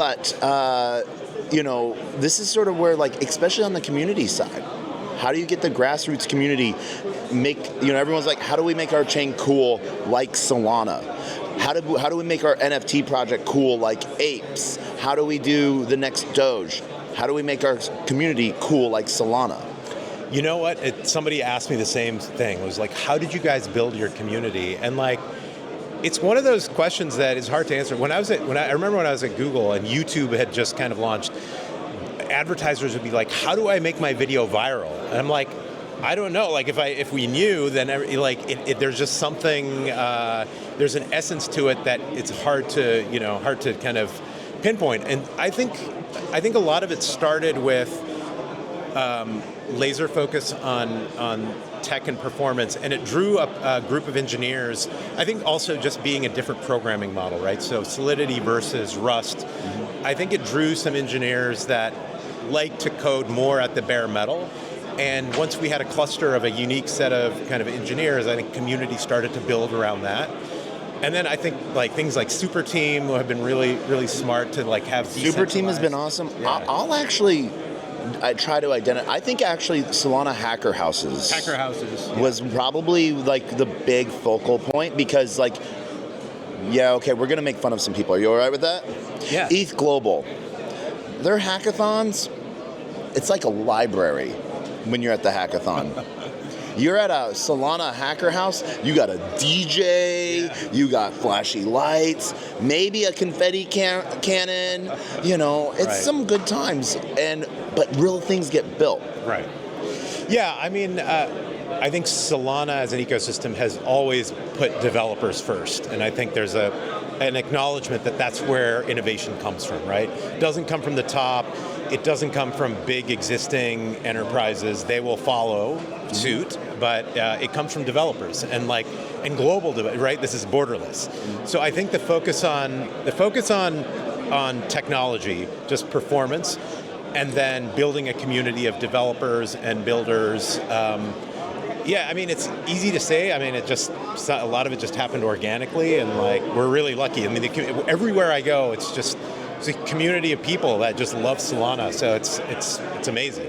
But this is sort of where, like, especially on the community side, how do you get the grassroots community everyone's like, how do we make our chain cool like Solana? How do we make our NFT project cool like Apes? How do we do the next Doge? How do we make our community cool like Solana? You know what? Somebody asked me the same thing. It was like, how did you guys build your community? And like, it's one of those questions that is hard to answer. I remember when I was at Google and YouTube had just kind of launched, advertisers would be like, how do I make my video viral? And I'm like, I don't know. Like, if we knew, then there's just something. There's an essence to it that it's hard to kind of pinpoint. And I think a lot of it started with laser focus on tech and performance, and it drew up a group of engineers. I think also just being a different programming model, right? So Solidity versus Rust. Mm-hmm. I think it drew some engineers that like to code more at the bare metal. And once we had a cluster of a unique set of kind of engineers, I think community started to build around that. And then I think like things like Super Team have been really, really smart to like have Super Team has been awesome. Yeah. I try to identify. I think actually Solana Hacker Houses was probably like the big focal point because we're going to make fun of some people. Are you all right with that? Yeah. ETH Global. Their hackathons, it's like a library when you're at the hackathon. You're at a Solana Hacker House, you got a DJ, you got flashy lights, maybe a confetti cannon, it's right. Some good times, but real things get built. Right. Yeah, I mean, I think Solana as an ecosystem has always put developers first, and I think there's an acknowledgement that that's where innovation comes from, right? It doesn't come from the top. It doesn't come from big existing enterprises. They will follow suit, but it comes from developers and global, right? This is borderless. So I think the focus on technology, just performance, and then building a community of developers and builders. I mean, it's easy to say. I mean, a lot of it just happened organically, and we're really lucky. I mean, everywhere I go, it's a community of people that just love Solana. So it's amazing.